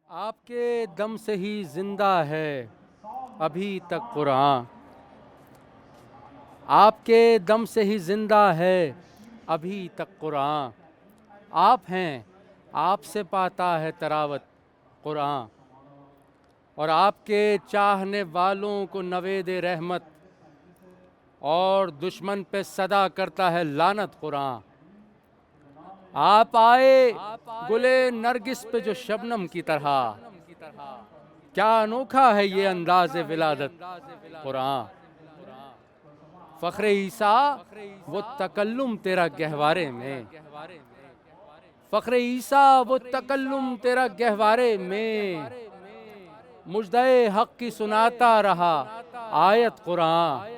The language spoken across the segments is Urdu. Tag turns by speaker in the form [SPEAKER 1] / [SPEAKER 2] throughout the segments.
[SPEAKER 1] آپ کے دم سے ہی زندہ ہے ابھی تک قرآن، آپ کے دم سے ہی زندہ ہے ابھی تک قرآن، آپ ہیں، آپ سے پاتا ہے تراوت قرآن، اور آپ کے چاہنے والوں کو نوید رحمت اور دشمن پہ صدا کرتا ہے لعنت قرآن۔ آپ آئے گلے نرگس پہ جو شبنم کی طرح، کیا انوکھا ہے یہ انداز ولادت قرآن۔ فخر عیسیٰ وہ تکلم تیرا گہوارے میں، فخر عیسیٰ وہ تکلم تیرا گہوارے میں، مژدہ حق کی سناتا رہا آیت قرآن۔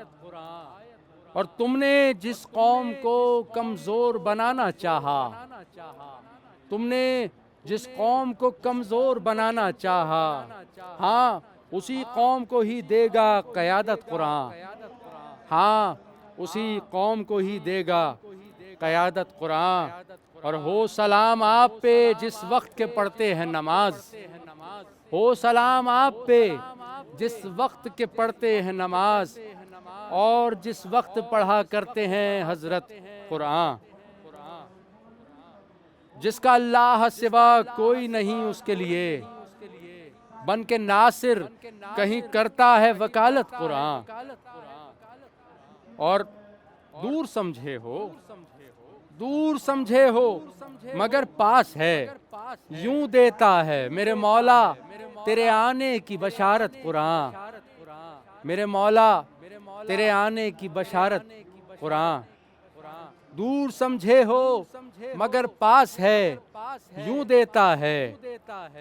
[SPEAKER 1] اور تم نے جس قوم کو کمزور بنانا چاہا، تم نے جس قوم کو کمزور بنانا چاہا، ہاں اسی قوم کو ہی دے گا قیادت قرآن، ہاں اسی قوم کو ہی دے گا قیادت قرآن۔ اور ہو سلام آپ پہ جس وقت کے پڑھتے ہیں نماز، ہو سلام آپ پہ جس وقت کے پڑھتے ہیں نماز، اور جس وقت پڑھا کرتے ہیں حضرت قرآن۔ جس کا اللہ سوا کوئی نہیں اس کے لیے، بن کے ناصر کہیں کرتا ہے وکالت قرآن۔ اور دور سمجھے ہو، دور سمجھے ہو مگر پاس ہے، یوں دیتا ہے میرے مولا تیرے آنے کی بشارت قرآن، میرے مولا تیرے آنے کی بشارت قرآن۔ دور سمجھے ہو مگر پاس ہے، یوں دیتا ہے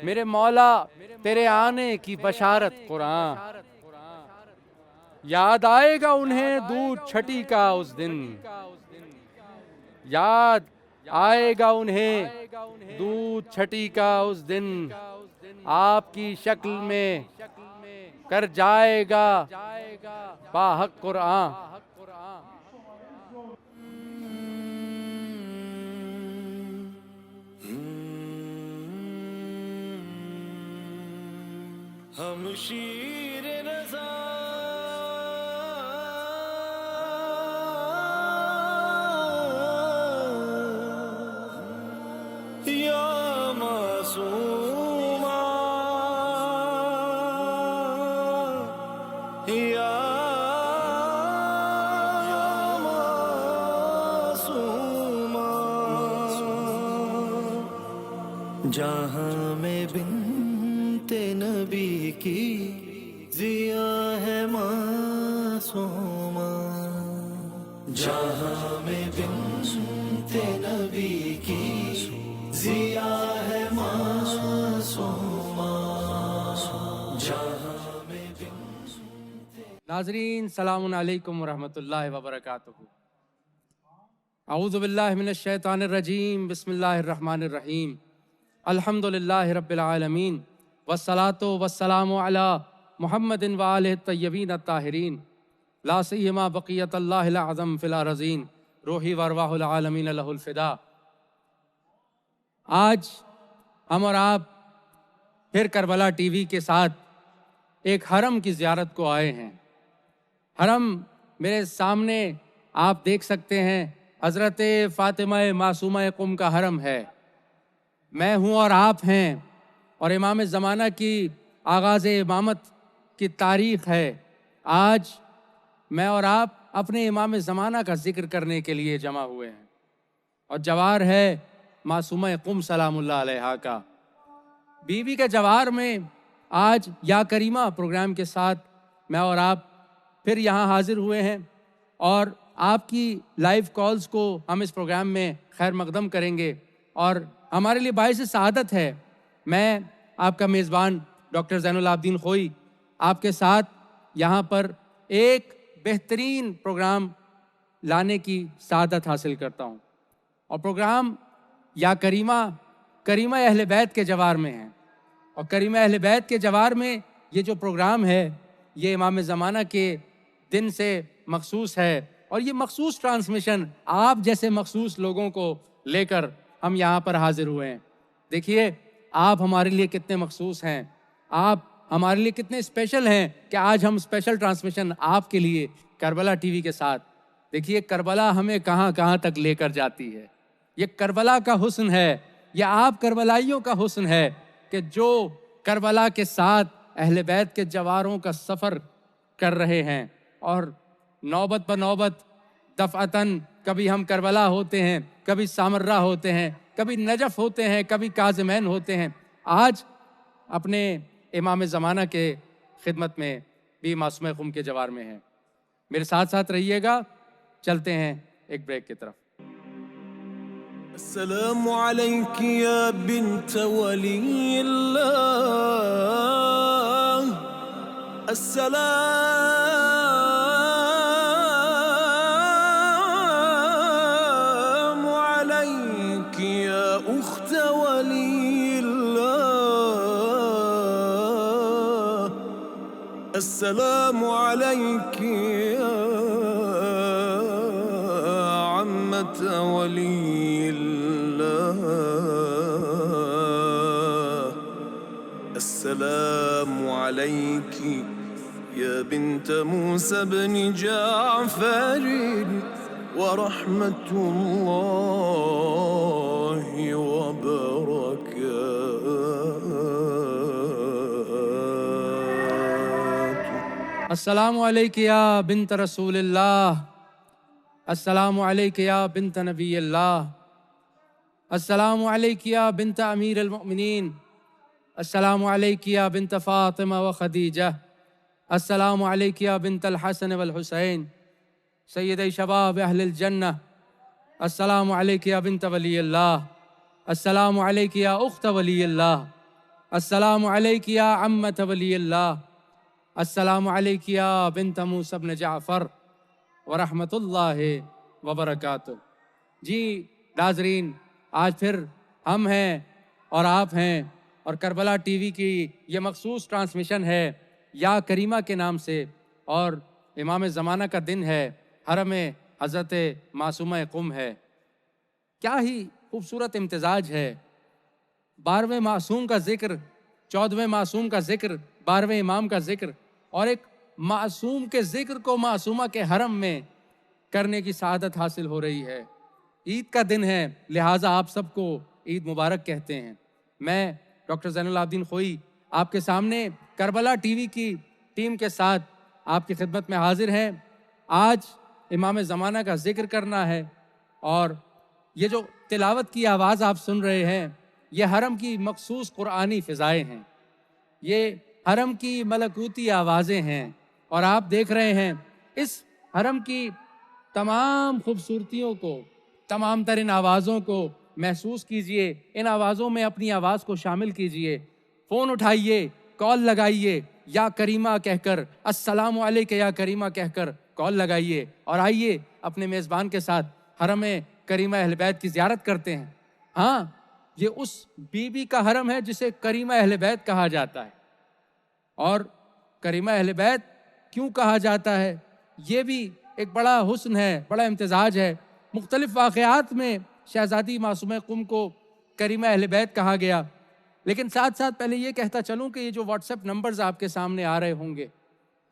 [SPEAKER 1] میرے مولا تیرے آنے کی بشارت قرآن۔ یاد آئے گا انہیں دودھ چھٹی کا اس دن، یاد آئے گا انہیں دودھ چھٹی کا اس دن، آپ کی شکل میں کر جائے گا باحق قرآن۔
[SPEAKER 2] ہم شیر رضا یا معصوما یا معصوما، جہاں میں بنت نبی کی ضیا ہے معصوما، جہاں میں بنت نبی کی ضیا ہے معصوما، جہاں میں
[SPEAKER 1] ناظرین السلام علیکم ورحمۃ اللہ وبرکاتہ۔ اعوذ باللہ من الشیطان الرجیم، بسم اللہ الرحمن الرحیم، الحمد للہ رب العالمین، والصلاة والسلام علی محمد وآلہ الطیبین الطاہرین، لا سیما بقیت اللہ العظم فی الارضین، روحی وارواح العالمین لہ الفدا۔ آج ہم اور آپ پھر کربلا ٹی وی کے ساتھ ایک حرم کی زیارت کو آئے ہیں۔ حرم میرے سامنے آپ دیکھ سکتے ہیں، حضرت فاطمہ معصومہ قم کا حرم ہے، میں ہوں اور آپ ہیں، اور امام زمانہ کی آغاز امامت کی تاریخ ہے۔ آج میں اور آپ اپنے امام زمانہ کا ذکر کرنے کے لیے جمع ہوئے ہیں، اور جوار ہے معصومہ قم سلام اللہ علیہا کا۔ بیوی کے جوار میں آج یا کریمہ پروگرام کے ساتھ میں اور آپ پھر یہاں حاضر ہوئے ہیں، اور آپ کی لائیو کالز کو ہم اس پروگرام میں خیر مقدم کریں گے، اور ہمارے لیے باعث سعادت ہے میں آپ کا میزبان ڈاکٹر زین العابدین خوئی آپ کے ساتھ یہاں پر ایک بہترین پروگرام لانے کی سعادت حاصل کرتا ہوں، اور پروگرام یا کریمہ کریمہ اہل بیت کے جوار میں ہے، اور کریمہ اہل بیت کے جوار میں یہ جو پروگرام ہے یہ امام زمانہ کے دن سے مخصوص ہے، اور یہ مخصوص ٹرانسمیشن آپ جیسے مخصوص لوگوں کو لے کر ہم یہاں پر حاضر ہوئے ہیں۔ دیکھیے آپ ہمارے لیے کتنے مخصوص ہیں، آپ ہمارے لیے کتنے اسپیشل ہیں کہ آج ہم اسپیشل ٹرانسمیشن آپ کے لیے کربلا ٹی وی کے ساتھ۔ دیکھیے کربلا ہمیں کہاں کہاں تک لے کر جاتی ہے، یہ کربلا کا حسن ہے، یہ آپ کربلائیوں کا حسن ہے کہ جو کربلا کے ساتھ اہل بیت کے جواروں کا سفر کر رہے ہیں، اور نوبت بنوبت دفعتاً کبھی ہم کربلا ہوتے ہیں، کبھی سامرہ ہوتے ہیں، کبھی نجف ہوتے ہیں، کبھی کاظمین ہوتے ہیں، آج اپنے امام زمانہ کے خدمت میں بھی معصوم قم کے جوار میں ہیں۔ میرے ساتھ ساتھ رہیے گا، چلتے ہیں ایک بریک کی طرف۔
[SPEAKER 2] السلام عليك يا بنت ولي الله، السلام عليك يا أخت ولي الله، السلام عليك يا عمة ولي الله، السلام عليك يا بنت موسى بن جعفر، ورحمة الله وبركاته۔
[SPEAKER 1] السلام علیکم یا بنت رسول اللہ، السلام علیکم یا بنت نبی اللہ، السلام علیکم یا بنت امیر المؤمنین، السلام علیکم یا بنت فاطمہ و خدیجہ، السلام علیکم یا بنت الحسن والحسین سید شباب اہل الجنہ، السلام علیکم یا بنت ولی اللہ، السلام علیکم یا اخت ولی اللہ، السلام علیکم یا عمت ولی اللہ، السلام علیکم یا بنت موسیٰ بن جعفر ورحمۃ اللہ وبرکاتہ۔ جی ناظرین، آج پھر ہم ہیں اور آپ ہیں، اور کربلا ٹی وی کی یہ مخصوص ٹرانسمیشن ہے یا کریمہ کے نام سے، اور امام زمانہ کا دن ہے، حرم حضرت معصومہ قم ہے۔ کیا ہی خوبصورت امتزاج ہے، 12ویں معصوم کا ذکر، 14ویں معصوم کا ذکر، 12ویں امام کا ذکر، اور ایک معصوم کے ذکر کو معصومہ کے حرم میں کرنے کی سعادت حاصل ہو رہی ہے۔ عید کا دن ہے، لہٰذا آپ سب کو عید مبارک کہتے ہیں۔ میں ڈاکٹر زین العابدین خوئی آپ کے سامنے کربلا ٹی وی کی ٹیم کے ساتھ آپ کی خدمت میں حاضر ہیں۔ آج امام زمانہ کا ذکر کرنا ہے، اور یہ جو تلاوت کی آواز آپ سن رہے ہیں، یہ حرم کی مخصوص قرآنی فضائیں ہیں، یہ حرم کی ملکوتی آوازیں ہیں، اور آپ دیکھ رہے ہیں اس حرم کی تمام خوبصورتیوں کو، تمام ترین آوازوں کو محسوس کیجئے، ان آوازوں میں اپنی آواز کو شامل کیجئے، فون اٹھائیے، کال لگائیے، یا کریمہ کہہ کر، السلام علیکم یا کریمہ کہہ کر کال لگائیے، اور آئیے اپنے میزبان کے ساتھ حرم کریمہ اہل بیت کی زیارت کرتے ہیں۔ ہاں، یہ اس بی بی کا حرم ہے جسے کریمہ اہل بیت کہا جاتا ہے، اور کریمہ اہل بیت کیوں کہا جاتا ہے، یہ بھی ایک بڑا حسن ہے، بڑا امتزاج ہے۔ مختلف واقعات میں شہزادی معصومہ قم کو کریمہ اہل بیت کہا گیا، لیکن ساتھ ساتھ پہلے یہ کہتا چلوں کہ یہ جو واٹس ایپ نمبرز آپ کے سامنے آ رہے ہوں گے،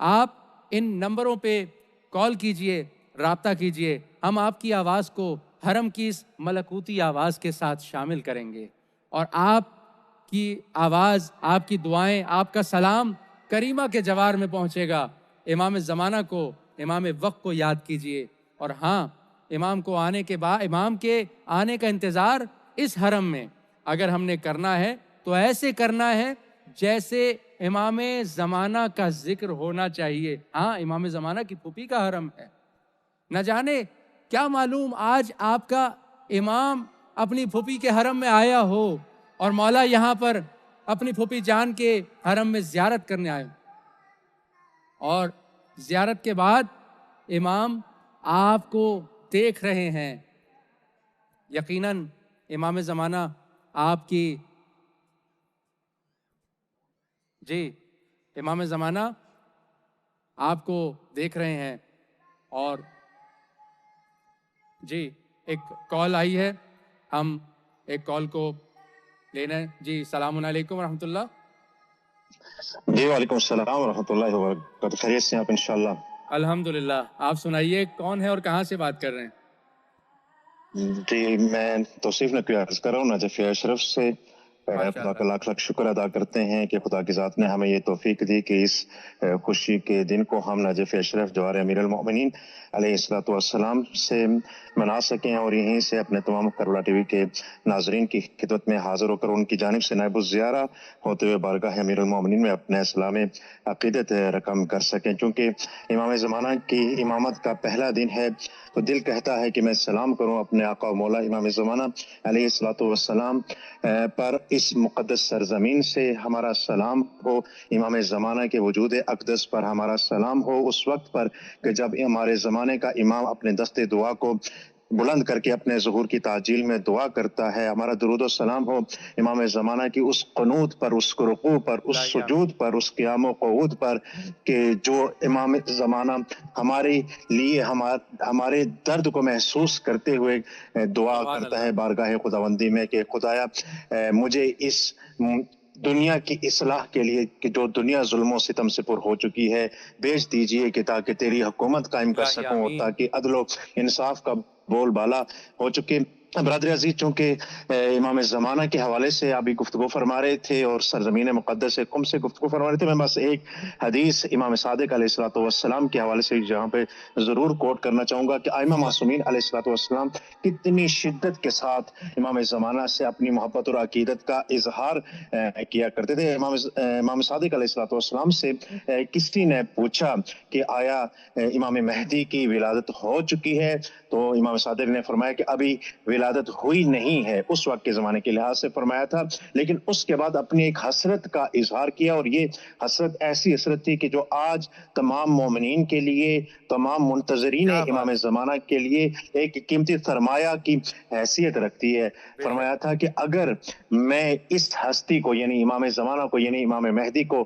[SPEAKER 1] آپ ان نمبروں پہ کال کیجئے، رابطہ کیجئے، ہم آپ کی آواز کو حرم کی اس ملکوتی آواز کے ساتھ شامل کریں گے، اور آپ کی آواز، آپ کی دعائیں، آپ کا سلام کریمہ کے جوار میں پہنچے گا۔ امام زمانہ کو، امام وقت کو یاد کیجئے، اور ہاں، امام کے آنے کا انتظار اس حرم میں اگر ہم نے کرنا ہے تو ایسے کرنا ہے جیسے امام زمانہ کا ذکر ہونا چاہیے۔ ہاں، امام زمانہ کی پھوپھی کا حرم ہے، نہ جانے کیا معلوم آج آپ کا امام اپنی پھوپھی کے حرم میں آیا ہو، اور مولا یہاں پر اپنی پھوپھی جان کے حرم میں زیارت کرنے آئے، اور زیارت کے بعد امام آپ کو دیکھ رہے ہیں۔ یقیناً امام زمانہ آپ کی امام زمانہ آپ کو دیکھ رہے ہیں، اور ایک کال آئی ہے، ہم ایک کال کو لینا ہے جی۔ السلام علیکم ورحمۃ اللہ۔
[SPEAKER 3] جی وعلیکم السلام ورحمۃ اللہ وبرکاتہ، خیریت سے ہیں آپ انشاءاللہ؟
[SPEAKER 1] الحمدللہ، آپ سنائیے کون ہے اور کہاں سے بات کر رہے ہیں؟
[SPEAKER 3] جی میں توصیف نقوی عرض کر رہا ہوں نجف اشرف سے۔
[SPEAKER 1] ماشاء
[SPEAKER 3] خدا کا
[SPEAKER 1] اللہ،
[SPEAKER 3] لاکھ لاکھ شکر ادا کرتے ہیں کہ خدا کی ذات نے ہمیں یہ توفیق دی کہ اس خوشی کے دن کو ہم نجف اشرف جوار امیر المؤمنین علیہ الصلوۃ والسلام سے منا سکیں، اور یہیں سے اپنے تمام کربلا ٹی وی کے ناظرین کی خدمت میں حاضر ہو کر ان کی جانب سے نائب الزیارہ ہوتے ہوئے بارگاہ امیر المؤمنین میں اپنے اسلام عقیدت رقم کر سکیں۔ چونکہ امام زمانہ کی امامت کا پہلا دن ہے تو دل کہتا ہے کہ میں سلام کروں اپنے آقا و مولا امام زمانہ علیہ الصلوۃ والسلام پر۔ اس مقدس سرزمین سے ہمارا سلام ہو، امام زمانہ کے وجود اقدس پر ہمارا سلام ہو، اس وقت پر کہ جب ہمارے زمانے کا امام اپنے دست دعا کو بلند کر کے اپنے ظہور کی تعجیل میں دعا کرتا ہے۔ ہمارا درود و سلام ہو امام زمانہ کی اس قنوت پر، اس رکوع پر، اس سجود پر، اس قیام و قعود پر کہ جو امام زمانہ ہمارے لیے ہمارے درد کو محسوس کرتے ہوئے دعا
[SPEAKER 1] سبحان
[SPEAKER 3] کرتا ہے
[SPEAKER 1] اللہ،
[SPEAKER 3] بارگاہ خداوندی میں کہ خدایا مجھے اس دنیا کی اصلاح کے لیے کہ جو دنیا ظلم و ستم سے پر ہو چکی ہے بھیج دیجئے کہ تاکہ تیری حکومت قائم کر
[SPEAKER 1] الہی
[SPEAKER 3] سکوں، اور
[SPEAKER 1] آمین۔
[SPEAKER 3] تاکہ عدل و انصاف کا بول بالا ہو چکے۔ برادر عزیز، چونکہ امام زمانہ کے حوالے سے ابھی گفتگو فرما رہے تھے اور سرزمین مقدس قم سے گفتگو فرما رہے تھے، میں بس ایک حدیث امام صادق علیہ الصلوۃ والسلام کے حوالے سے جہاں پہ ضرور کوٹ کرنا چاہوں گا کہ ائمہ
[SPEAKER 1] جی
[SPEAKER 3] معصومین علیہ الصلوۃ والسلام کتنی شدت کے ساتھ امام زمانہ سے اپنی محبت اور عقیدت کا اظہار کیا کرتے تھے۔ امام صادق علیہ الصلوۃ والسلام سے کسی نے پوچھا کہ آیا امام مہدی کی ولادت ہو چکی ہے؟ تو امام صادق نے فرمایا کہ ابھی ولادت ہوئی نہیں ہے، اس وقت کے زمانے کے لحاظ سے فرمایا تھا، لیکن اس کے بعد اپنی ایک حسرت کا اظہار کیا، اور یہ حسرت ایسی حسرت تھی کہ جو آج تمام مومنین کے لیے، تمام منتظرین
[SPEAKER 1] کیا بات
[SPEAKER 3] امام
[SPEAKER 1] ہے،
[SPEAKER 3] زمانہ کے لیے ایک قیمتی سرمایہ کی حیثیت رکھتی ہے۔
[SPEAKER 1] بے شک،
[SPEAKER 3] فرمایا تھا کہ اگر میں اس ہستی کو یعنی امام زمانہ کو یعنی امام مہدی کو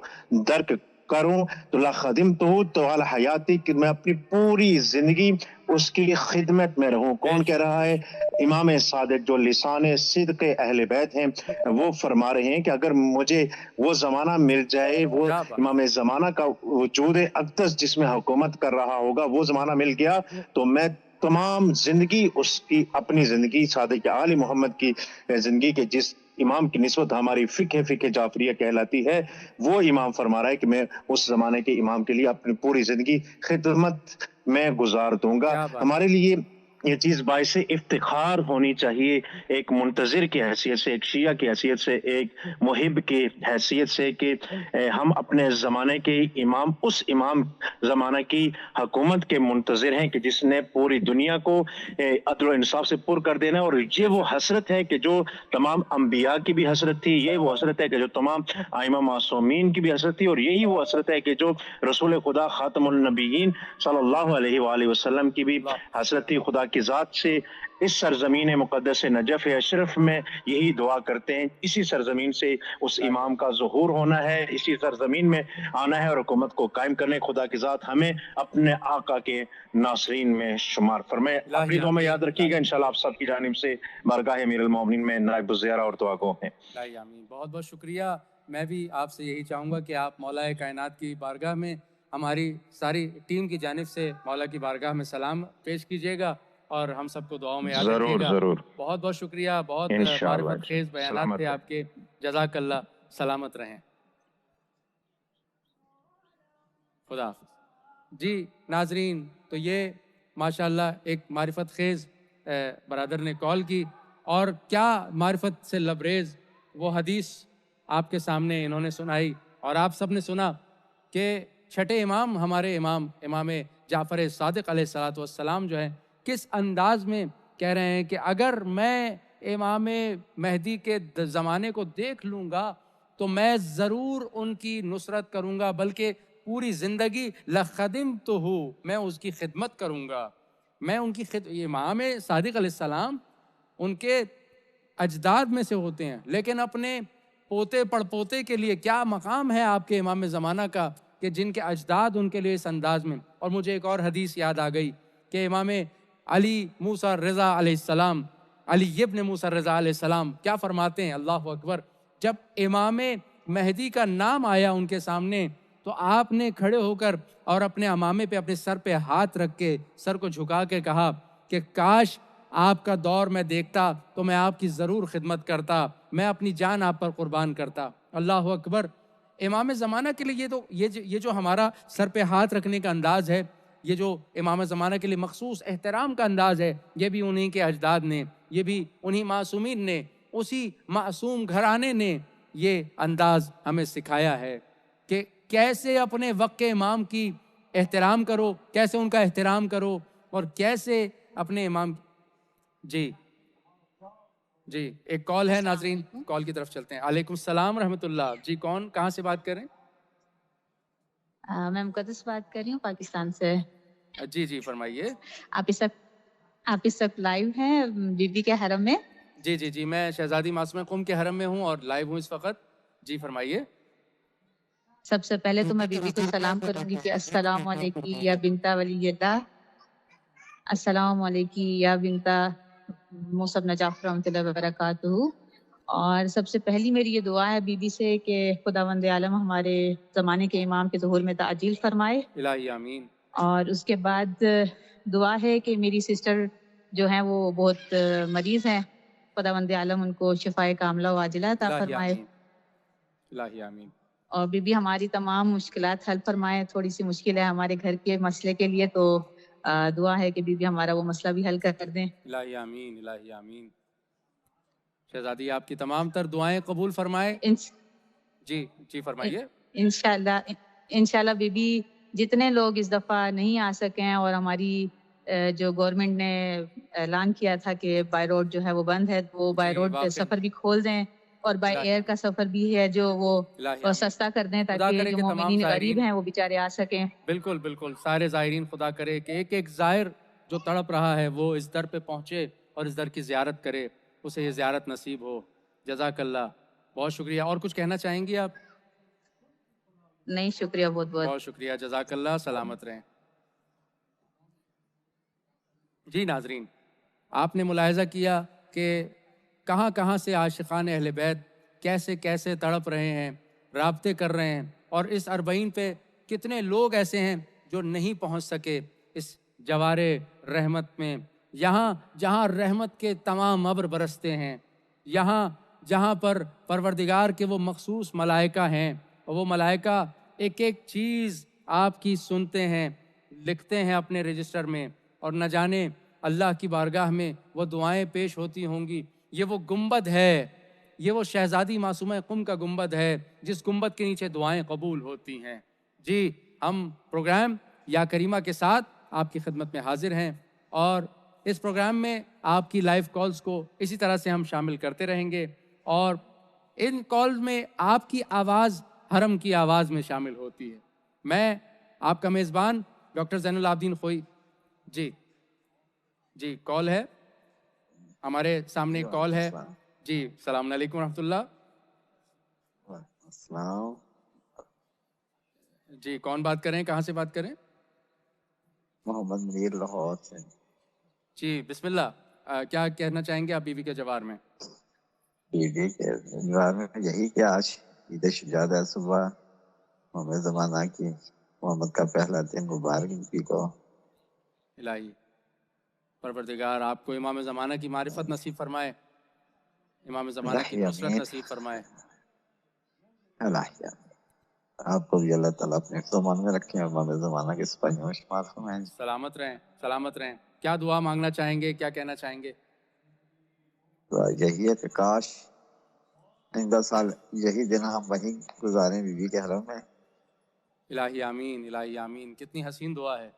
[SPEAKER 3] درک کروں تو لخدمتہ طوال حیاتی، کہ میں اپنی پوری زندگی اس کی خدمت میں رہوں۔
[SPEAKER 1] بے
[SPEAKER 3] کون کہہ
[SPEAKER 1] شک،
[SPEAKER 3] رہا ہے؟ امام صادق جو لسان صدق اہل بیت ہیں، وہ فرما رہے ہیں کہ اگر مجھے وہ زمانہ مل جائے، وہ
[SPEAKER 1] کیا بات،
[SPEAKER 3] امام زمانہ کا وجود اقدس جس میں حکومت کر رہا ہوگا وہ زمانہ مل گیا تو میں تمام زندگی اس کی اپنی زندگی صادق آل محمد کی زندگی کے جس امام کی نسبت ہماری فقہ جعفریہ کہلاتی ہے، وہ امام فرما رہا ہے کہ میں اس زمانے کے امام کے لیے اپنی پوری زندگی خدمت میں گزار دوں گا۔
[SPEAKER 1] کیا بات،
[SPEAKER 3] ہمارے لیے یہ چیز باعث افتخار ہونی چاہیے، ایک منتظر کی حیثیت سے، ایک شیعہ کی حیثیت سے، ایک محب کی حیثیت سے، کہ ہم اپنے زمانے کے امام، اس امام زمانہ کی حکومت کے منتظر ہیں کہ جس نے پوری دنیا کو عدل و انصاف سے پر کر دینا، اور یہ وہ حسرت ہے کہ جو تمام انبیاء کی بھی حسرت تھی، یہ وہ حسرت ہے کہ جو تمام ائمہ معصومین کی بھی حسرت تھی، اور یہی وہ حسرت ہے کہ جو رسول خدا خاتم النبیین صلی اللہ علیہ وآلہ وسلم کی بھی
[SPEAKER 1] اللہ،
[SPEAKER 3] حسرت تھی۔ خدا کی ذات سے اس سرزمین مقدس نجف اشرف میں یہی دعا کرتے ہیں، اسی سرزمین سے اس امام کا ظہور ہونا ہے، اسی سرزمین میں آنا ہے اور حکومت کو قائم کرنے۔ خدا کی ذات ہمیں اپنے آقا کے ناصرین میں شمار فرمائے۔
[SPEAKER 1] الہی
[SPEAKER 3] اپنی دعا میں
[SPEAKER 1] آمین،
[SPEAKER 3] یاد رکھیے گا، انشاءاللہ آپ سب کی جانب سے بارگاہ امیر المومنین میں نائب الزیارہ اور دعا گو ہیں۔
[SPEAKER 1] الہی آمین۔ بہت بہت شکریہ۔ میں بھی آپ سے یہی چاہوں گا کہ آپ مولا کائنات کی بارگاہ میں ہماری ساری ٹیم کی جانب سے مولا کی بارگاہ میں سلام پیش کیجیے گا اور ہم سب کو دعاؤں میں یاد رکھیے
[SPEAKER 3] ضرور
[SPEAKER 1] گا۔
[SPEAKER 3] ضرور،
[SPEAKER 1] بہت بہت شکریہ، بہت
[SPEAKER 3] انشاءاللہ
[SPEAKER 1] معرفت خیز بیانات
[SPEAKER 3] سلامت
[SPEAKER 1] تھے
[SPEAKER 3] رہیں۔
[SPEAKER 1] آپ کے۔ جزاک اللہ، سلامت رہیں، خدا حافظ۔ جی ناظرین، تو یہ ماشاءاللہ ایک معرفت خیز برادر نے کال کی، اور کیا معرفت سے لبریز وہ حدیث آپ کے سامنے انہوں نے سنائی، اور آپ سب نے سنا کہ چھٹے امام، ہمارے امام جعفر صادق علیہ الصلوۃ والسلام جو ہیں کس انداز میں کہہ رہے ہیں کہ اگر میں امام مہدی کے زمانے کو دیکھ لوں گا تو میں ضرور ان کی نصرت کروں گا، بلکہ پوری زندگی لخدمتہ، میں اس کی خدمت کروں گا، میں ان کی امام صادق علیہ السلام ان کے اجداد میں سے ہوتے ہیں، لیکن اپنے پوتے پڑ پوتے کے لیے کیا مقام ہے آپ کے امام زمانہ کا کہ جن کے اجداد ان کے لیے اس انداز میں۔ اور مجھے ایک اور حدیث یاد آ گئی کہ امام علی موسیٰ رضا علیہ السلام علی ابن موسیٰ رضا علیہ السلام کیا فرماتے ہیں، اللہ اکبر، جب امام مہدی کا نام آیا ان کے سامنے تو آپ نے کھڑے ہو کر اور اپنے امامے پہ اپنے سر پہ ہاتھ رکھ کے سر کو جھکا کے کہا کہ کاش آپ کا دور میں دیکھتا تو میں آپ کی ضرور خدمت کرتا، میں اپنی جان آپ پر قربان کرتا۔ اللہ اکبر، امام زمانہ کے لیے یہ جو ہمارا سر پہ ہاتھ رکھنے کا انداز ہے، یہ جو امام زمانہ کے لیے مخصوص احترام کا انداز ہے، یہ بھی انہی کے اجداد نے، یہ بھی انہی معصومین نے، اسی معصوم گھرانے نے یہ انداز ہمیں سکھایا ہے کہ کیسے اپنے وقت امام کی احترام کرو، کیسے ان کا احترام کرو، اور کیسے اپنے امام۔ جی جی، ایک کال ہے ناظرین، کال کی طرف چلتے ہیں۔ علیکم السلام رحمۃ اللہ۔ جی کون، کہاں سے بات کر رہے
[SPEAKER 4] میں مقدس بات کر رہی ہوں پاکستان سے۔
[SPEAKER 1] ہیں؟ جی جی فرمائیے۔
[SPEAKER 4] آپ اس وقت لائیو ہیں بی بی کے حرم میں؟
[SPEAKER 1] جی جی جی، میں شہزادی معصومہ قم کے حرم میں ہوں اور لائیو ہوں اس وقت۔ جی فرمائیے۔
[SPEAKER 4] سب سے پہلے تو میں بی بی کو سلام کروں گی کہ السلام علیکم یا بنتا ولی اللہ، السلام علیکم یا بنتا موسیٰ بن جعفر رحمۃ اللہ وبرکاتہ۔ اور سب سے پہلی میری یہ دعا ہے بی بی سے کہ خداوند عالم ہمارے زمانے کے امام کے ظہور میں تعجیل فرمائے،
[SPEAKER 1] الہی آمین۔
[SPEAKER 4] اور اس کے بعد دعا ہے کہ میری سسٹر جو ہیں وہ بہت مریض ہیں، خداوند عالم ان کو شفائے کاملہ و عاجلہ عطا
[SPEAKER 1] الہی
[SPEAKER 4] فرمائے،
[SPEAKER 1] آمین۔ الہی آمین۔
[SPEAKER 4] اور بی بی ہماری تمام مشکلات حل فرمائے۔ تھوڑی سی مشکل ہے ہمارے گھر کے مسئلے کے لیے، تو دعا ہے کہ بی بی ہمارا وہ مسئلہ بھی حل کر دیں۔
[SPEAKER 1] الہی آمین۔ الہی آمین۔ شہزادی آپ کی تمام تر دعائیں قبول فرمائے۔ جی جی فرمائیے۔
[SPEAKER 4] انشاءاللہ بی بی جتنے لوگ اس دفعہ نہیں آ سکے ہیں، اور ہماری جو گورنمنٹ نے اعلان کیا تھا کہ بائی روڈ جو ہے وہ بند ہے، تو وہ بائی
[SPEAKER 1] جی
[SPEAKER 4] روڈ
[SPEAKER 1] واقعی
[SPEAKER 4] سفر بھی کھول دیں، اور بائی
[SPEAKER 1] الہی
[SPEAKER 4] ایئر کا سفر بھی ہے جو وہ
[SPEAKER 1] الہی آمین۔
[SPEAKER 4] سستا کر دیں،
[SPEAKER 1] خدا
[SPEAKER 4] تاکہ
[SPEAKER 1] کرے
[SPEAKER 4] جو
[SPEAKER 1] کہ تمام
[SPEAKER 4] مومنین غریب
[SPEAKER 1] زائرین،
[SPEAKER 4] ہیں وہ بیچارے آ سکیں۔
[SPEAKER 1] بالکل بالکل، سارے زائرین خدا کرے کہ ایک ایک زائر جو تڑپ رہا ہے وہ اس در پہ پہنچے اور اس در کی زیارت کرے، اسے یہ زیارت نصیب ہو۔ جزاک اللہ، بہت شکریہ۔ اور کچھ کہنا چاہیں گی آپ؟
[SPEAKER 4] نہیں، شکریہ بہت بہت۔
[SPEAKER 1] بہت شکریہ، جزاک اللہ، سلامت رہیں۔ جی ناظرین، آپ نے ملاحظہ کیا کہ کہاں کہاں سے عاشقان اہل بیت کیسے کیسے تڑپ رہے ہیں، رابطے کر رہے ہیں، اور اس اربعین پہ کتنے لوگ ایسے ہیں جو نہیں پہنچ سکے اس جوار رحمت میں، یہاں جہاں رحمت کے تمام ابر برستے ہیں، یہاں جہاں پر پروردگار کے وہ مخصوص ملائکہ ہیں، اور وہ ملائکہ ایک ایک چیز آپ کی سنتے ہیں، لکھتے ہیں اپنے رجسٹر میں، اور نہ جانے اللہ کی بارگاہ میں وہ دعائیں پیش ہوتی ہوں گی۔ یہ وہ گنبد ہے، یہ وہ شہزادی معصومہ قم کا گنبد ہے جس گنبد کے نیچے دعائیں قبول ہوتی ہیں۔ جی، ہم پروگرام یا کریمہ کے ساتھ آپ کی خدمت میں حاضر ہیں، اور اس پروگرام میں آپ کی لائیو کالز کو اسی طرح سے ہم شامل کرتے رہیں گے، اور ان کالز میں آپ کی آواز حرم کی آواز میں شامل ہوتی ہے۔ میں آپ کا میزبان ڈاکٹر زین العابدین خوئی۔ جی جی، کال ہے ہمارے سامنے، ایک کال ہے۔ جی السلام علیکم ورحمۃ اللہ۔
[SPEAKER 5] السلام۔
[SPEAKER 1] جی کون بات کریں، کہاں سے بات کریں؟
[SPEAKER 5] محمد منیر لاہور سے۔
[SPEAKER 1] جی بسم اللہ، کیا کہنا چاہیں گے آپ بیوی کے جوار میں؟
[SPEAKER 5] بیوی کے جوار میں یہی کہ آج عید شجاعت ہے، صبح محمد زمانہ کی محمد کا پہلا دن مبارک بیوی کو۔
[SPEAKER 1] الہی پروردگار آپ کو امام زمانہ کی معرفت نصیب فرمائے، امام زمانہ کی
[SPEAKER 5] الہی
[SPEAKER 1] نصرت
[SPEAKER 5] آمین۔
[SPEAKER 1] نصیب فرمائے۔
[SPEAKER 5] الہی آمین۔ آپ کو بھی اللہ تعالیٰ اپنے فرمان میں رکھیں اور امام زمانہ کے سپاہیوں میں شمار فرمائیں۔
[SPEAKER 1] سلامت رہیں، سلامت رہیں۔ کیا دعا مانگنا چاہیں گے، کیا کہنا چاہیں گے؟
[SPEAKER 5] تو یہی ہے کہ کاش آئندہ سال یہی دن ہم وہیں گزاریں بیوی کے حرم میں۔
[SPEAKER 1] الہی آمین، الہی آمین۔ کتنی حسین دعا ہے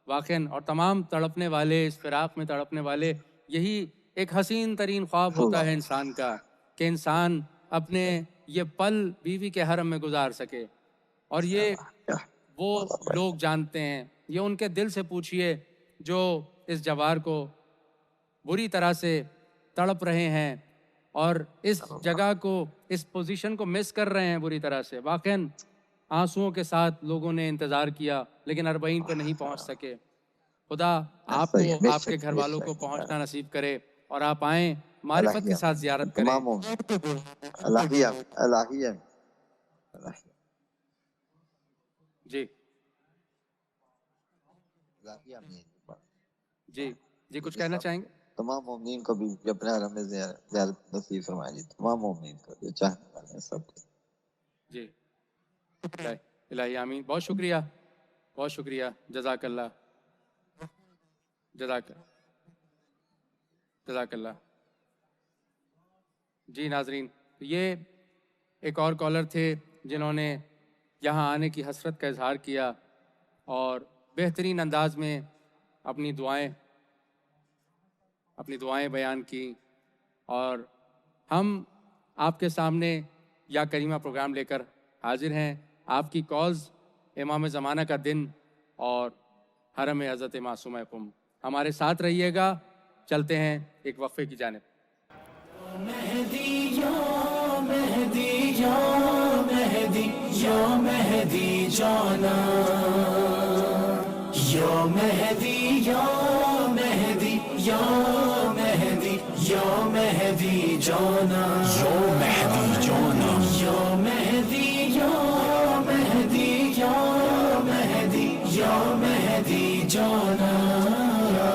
[SPEAKER 1] واقعاً، اور تمام تڑپنے والے، اس فراق میں تڑپنے والے، یہی ایک حسین ترین خواب ہوتا ہے انسان کا، کہ انسان اپنے یہ پل بیوی کے حرم میں گزار سکے۔ اور یہ وہ لوگ جانتے ہیں، یہ ان کے دل سے پوچھئے جو اس جوار کو بری طرح سے تڑپ رہے ہیں، اور اس جگہ کو، اس پوزیشن کو مس کر رہے ہیں بری طرح سے۔ واقعاً آنسوؤں کے ساتھ لوگوں نے انتظار کیا لیکن اربعین پہ نہیں پہنچ سکے۔ خدا آپ کو، آپ کے گھر والوں کو پہنچنا نصیب کرے، اور آپ آئیں معرفت کے ساتھ زیارت کریں.
[SPEAKER 5] تمام الہیہ الہیہ
[SPEAKER 1] جی
[SPEAKER 5] الہیہ میں
[SPEAKER 1] جی جی کچھ کہنا چاہیں گے؟
[SPEAKER 5] تمام مومنین کو بھی اپنے حرم میں زیارت نصیب فرمائے جی، تمام مومنین کو جو چاہنے والے ہیں سب کو.
[SPEAKER 1] جی الہی آمین. بہت شکریہ، بہت شکریہ. جزاک اللہ، جزاک اللہ. جی ناظرین، یہ ایک اور کالر تھے جنہوں نے یہاں آنے کی حسرت کا اظہار کیا اور بہترین انداز میں اپنی دعائیں بیان کی. اور ہم آپ کے سامنے یا کریمہ پروگرام لے کر حاضر ہیں. آپ کی کالز، امام زمانہ کا دن اور حرم حضرت معصومہ قم. ہمارے ساتھ رہیے گا. چلتے ہیں ایک وقفے کی جانب.
[SPEAKER 2] مہدی یا مہدی یا مہدی یا مہدی جانا، یا مہدی یا مہدی یا مہدی یا مہدی جانا، یا مہدی جانا، یا مہدی یا مہدی یا مہدی یا مہدی جانا، یا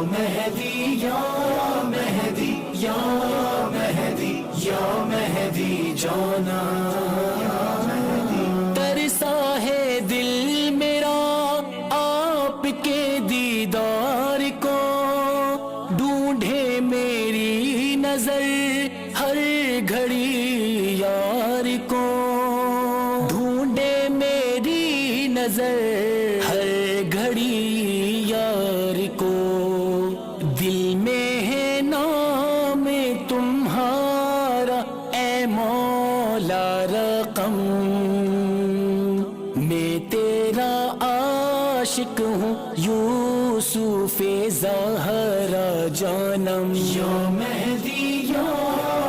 [SPEAKER 2] مہدی یا مہدی یا مہدی یا مہدی جانا. ترسا ہے دل میرا آپ کے دیدار کو، ڈھونڈے میری نظر ہر گھڑی یار کو، ڈھونڈے میری نظر ہر گھڑی یار کو. دل میں ہے نام تمہارا اے مولا رقم، میں تیرا عاشق ہوں یوسف زہرا جانم. یا مہدی یا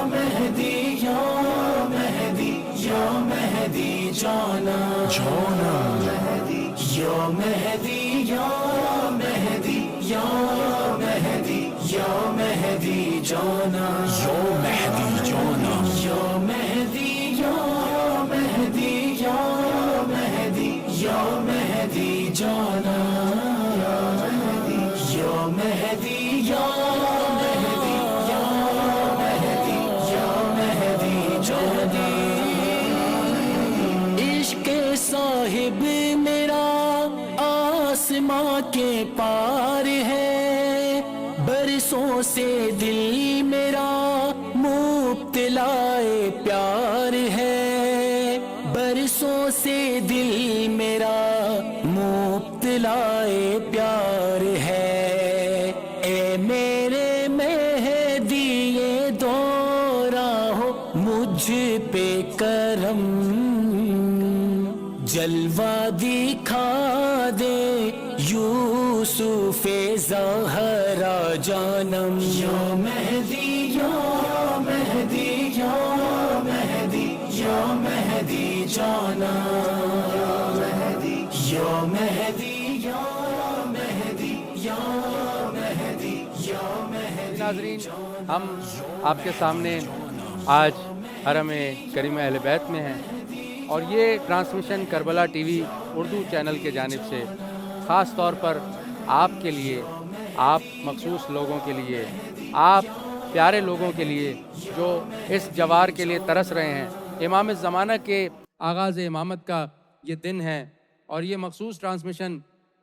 [SPEAKER 2] مہدی یا مہدی یا مہدی جانا، جانا یا مہدی یا مہدی یا مہدی یا مہدی جانا، یا مہدی جانا، یا مہدی یا مہدی یا مہدی یا مہدی جانا، یا مہدی یا مہدی یا مہدی یا مہدی جانا. عشق صاحب میرا آسماں کے پار ہے، برسوں سے دل میرا مبتلا پیار ہے، برسوں سے دل میرا مبتلا پیار ہے. اے میرے مہدی یہ دورہ ہو مجھ پہ کرم، جلوہ دکھا دے یوسف زہرا جانم. یا مہدی یا مہدی یا مہدی یا مہدی جانا، یا مہدی یا مہدی یا مہدی یا مہدی یا مہدی.
[SPEAKER 1] ناظرین، ہم آپ کے سامنے آج حرم کریمہ اہل بیت میں ہیں اور یہ transmission Karbala T V Urdu channel کے جانب سے خاص طور پر آپ کے لیے، آپ مخصوص لوگوں کے لیے، آپ پیارے لوگوں کے لیے جو اس جوار کے لیے ترس رہے ہیں. امام زمانہ کے آغاز امامت کا یہ دن ہے اور یہ مخصوص ٹرانسمیشن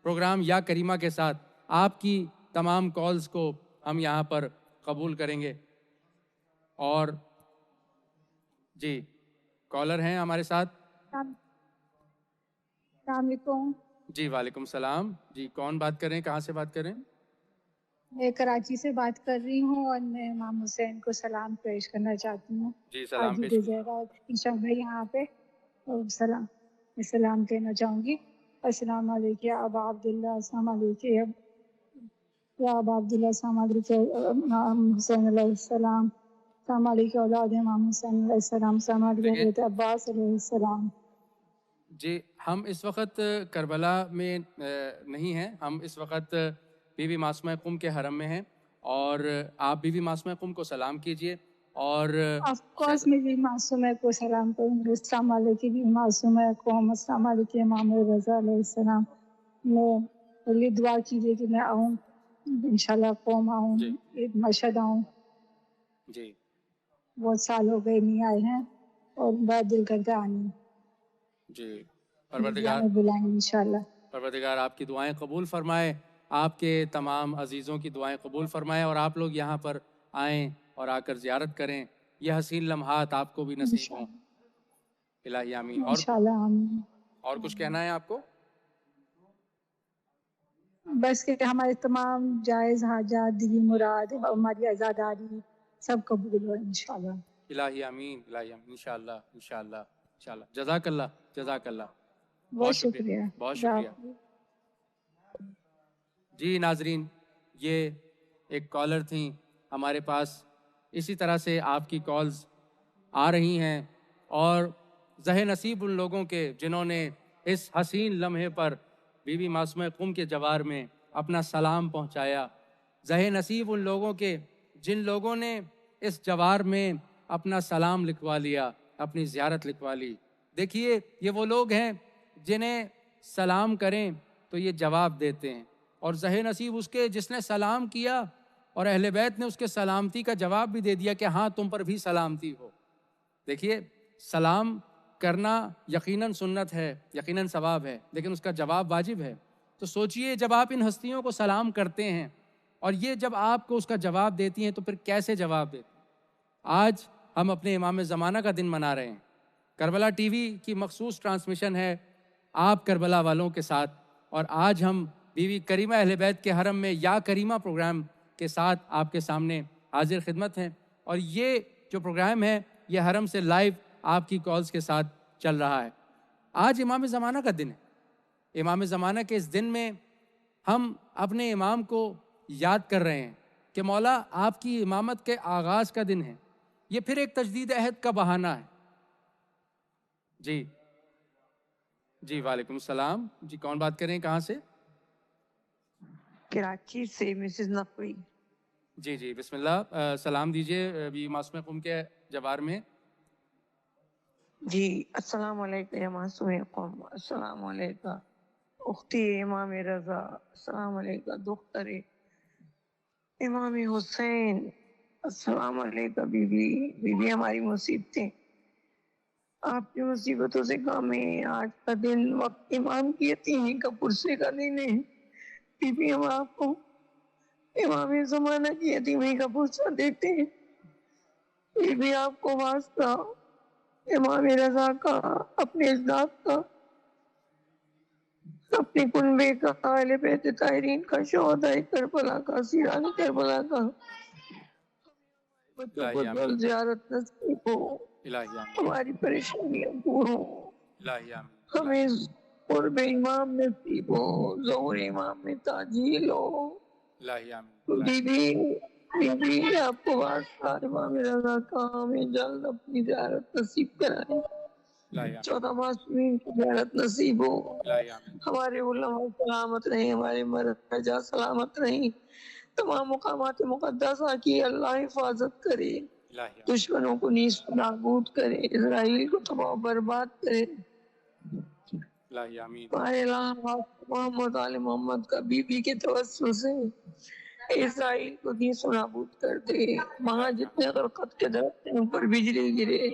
[SPEAKER 1] پروگرام یا کریمہ کے ساتھ آپ کی تمام کالز کو ہم یہاں پر قبول کریں گے. اور جی کالر ہیں ہمارے ساتھ.
[SPEAKER 6] السلام علیکم.
[SPEAKER 1] جی وعلیکم السلام. جی کون بات کر رہے ہیں، کہاں سے بات کر رہے ہیں؟
[SPEAKER 6] میں کراچی سے بات کر رہی ہوں اور میں امام حسین کو سلام پیش کرنا چاہتی ہوں.
[SPEAKER 1] جی سلام
[SPEAKER 6] آج
[SPEAKER 1] پیش.
[SPEAKER 6] انشاءاللہ یہاں پہ سلام کہنا چاہوں گی. السلام علیکم یا ابا عبداللہ، السلام علیکم یا ابا عبداللہ، السلام علیکم امام حسین علیہ السلام، السلام علیکم اولاد امام حسین علیہ السلام، السلام علیکم حضرت عباس علیہ السلام.
[SPEAKER 1] جی ہم اس وقت کربلا میں نہیں ہیں، ہم اس وقت بی بی معصومہ قم کے حرم میں ہیں اور آپ بیوی معصومہ قم کو سلام کیجیے. اور
[SPEAKER 6] آف کورس میں بھی معصومہ کو سلام کروں گی. السلام علیکم بھی معصومہ قوم. السلام علیکم امام رضا علیہ السلام. میں یہ دعا کیجیے کہ میں آؤں انشاءاللہ قوم آؤں,
[SPEAKER 1] جی
[SPEAKER 6] عید مشہد آؤں.
[SPEAKER 1] جی
[SPEAKER 6] بہت سال ہو گئے نہیں آئے ہیں اور بڑا دل کرتا آنے.
[SPEAKER 1] جی.
[SPEAKER 6] میڈیا میں بلائیں انشاءاللہ.
[SPEAKER 1] پروردگار آپ کی دعائیں قبول فرمائے, آپ کے تمام عزیزوں کی دعائیں قبول فرمائے, اور آپ لوگ یہاں پر آئیں اور آ کر زیارت کریں. یہ حسین لمحات آپ کو بھی نصیب ہوں. الہی آمین.
[SPEAKER 6] انشاءاللہ آمین.
[SPEAKER 1] اور کچھ کہنا ہے آپ کو؟
[SPEAKER 6] بس کہ ہمارے تمام جائز حاجات, دلی مراد, ہماری عزاداری سب قبول ہو انشاءاللہ.
[SPEAKER 1] الہی آمین. الہی آمین. انشاءاللہ انشاءاللہ انشاءاللہ. جزاک اللہ جزاک اللہ.
[SPEAKER 6] بہت شکریہ.
[SPEAKER 1] بہت شکریہ. جی ناظرین, یہ ایک کالر تھیں ہمارے پاس. اسی طرح سے آپ کی کالز آ رہی ہیں, اور زہ نصیب ان لوگوں کے جنہوں نے اس حسین لمحے پر بی بی معصومہ قم کے جوار میں اپنا سلام پہنچایا. زہ نصیب ان لوگوں کے جن لوگوں نے اس جوار میں اپنا سلام لکھوا لیا, اپنی زیارت لکھوا لی. دیکھیے یہ وہ لوگ ہیں جنہیں سلام کریں تو یہ جواب دیتے ہیں, اور زہ نصیب اس کے جس نے سلام کیا اور اہل بیت نے اس کے سلامتی کا جواب بھی دے دیا کہ ہاں تم پر بھی سلامتی ہو. دیکھیے سلام کرنا یقیناً سنت ہے, یقیناً ثواب ہے, لیکن اس کا جواب واجب ہے. تو سوچئے جب آپ ان ہستیوں کو سلام کرتے ہیں اور یہ جب آپ کو اس کا جواب دیتی ہیں تو پھر کیسے جواب دیتے ہیں. آج ہم اپنے امام زمانہ کا دن منا رہے ہیں. کربلا ٹی وی کی مخصوص ٹرانسمیشن ہے آپ کربلا والوں کے ساتھ, اور آج ہم بیوی کریمہ اہل بیت کے حرم میں یا کریمہ پروگرام کے ساتھ آپ کے سامنے حاضر خدمت ہیں. اور یہ جو پروگرام ہے یہ حرم سے لائیو آپ کی کالز کے ساتھ چل رہا ہے. آج امام زمانہ کا دن ہے. امام زمانہ کے اس دن میں ہم اپنے امام کو یاد کر رہے ہیں کہ مولا آپ کی امامت کے آغاز کا دن ہے. یہ پھر ایک تجدید عہد کا بہانہ ہے. جی جی وعلیکم السلام. جی کون بات کر رہے ہیں, کہاں سے؟
[SPEAKER 7] کراچی سے مسز نقوی.
[SPEAKER 1] جی جی بسم اللہ. سلام دیجئے بی معصومہ قم کے جوار میں.
[SPEAKER 7] جی السلام علیکم یا معصوم قوم. السلام علیکم اختی امام رضا. السلام علیکم دختر امام حسین. السلام علیکم بی ہماری مصیبتیں آپ کی مصیبتوں سے کم ہے. آج کا دن وقت امام کی یتیمی کا پرسے کا دن ہے. بی ہم آپ کو امام زمانہ کی یتیمی کا پرسہ دیتے ہیں. بی آپ کو واسطہ امام رضا کا, اپنے اجداد کا, اپنے کنبے کا, اہل بیت طاہرین کا, شہداء کربلا کا, سیران کربلا کا بچوں کو
[SPEAKER 1] الہی آمین.
[SPEAKER 7] دل زیارت نصیب ہو,
[SPEAKER 1] الہی آمین.
[SPEAKER 7] ہماری پریشانیاں دور ہوں,
[SPEAKER 1] الہی آمین.
[SPEAKER 7] ہمیں قرب امام نصیب ہو, ظہور امام میں تعجیل ہو.
[SPEAKER 1] الہی آمین.
[SPEAKER 7] بی آپ کو واسطہ امام رضا کا ہمیں جلد اپنی زیارت نصیب کرائیں.
[SPEAKER 1] الہی آمین.
[SPEAKER 7] 14 معصومین کی زیارت نصیب ہو.
[SPEAKER 1] الہی آمین.
[SPEAKER 7] ہمارے علماء سلامت رہیں, ہمارے مرجع سلامت رہیں, تمام مقامات مقدسہ کی اللہ حفاظت کرے,
[SPEAKER 1] الہی آمین.
[SPEAKER 7] دشمنوں کو نیز نابود کرے, اسرائیل کو تباہ و برباد کرے.
[SPEAKER 1] الہی آمین.
[SPEAKER 7] محمد آل محمد کا بی کے توسل سے اسرائیل کو نیز نابود کر دے. وہاں جتنے غرقت کے درخت ہیں ان پر بجلی گرے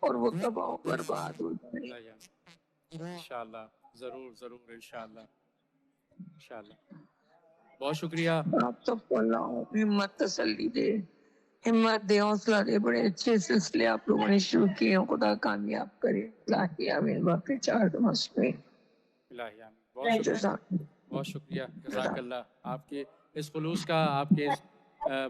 [SPEAKER 7] اور وہ تباہ و برباد ہو جائے.
[SPEAKER 1] الہی آمین. انشاءاللہ ضرور ضرور انشاءاللہ انشاءاللہ. بہت شکریہ.
[SPEAKER 7] آپ سب کو اللہ ہمت تسلی دے, ہمت دے, حوصلہ دے. بڑے اچھے سلسلے آپ لوگوں نے شروع کیے ہیں, خدا کامیاب کرے. الہی آمین. باقی 4 مسئلے.
[SPEAKER 1] الہی آمین. بہت شکریہ. بہت شکریہ. جزاک اللہ آپ کے اس خلوص کا, آپ کے اس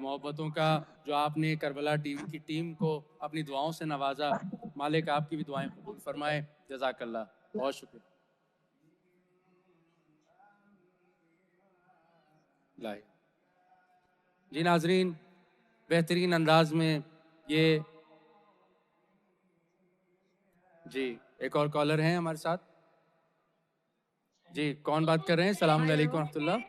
[SPEAKER 1] محبتوں کا, جو آپ نے کربلا ٹی وی کی ٹیم کو اپنی دعاؤں سے نوازا. مالک آپ کی بھی دعائیں قبول فرمائے. جزاک اللہ. بہت شکریہ. الہی. جی ناظرین, بہترین انداز میں یہ جی ایک اور کالر ہیں ہمارے ساتھ. جی کون بات کر رہے ہیں؟ السلام علیکم ورحمۃ اللہ.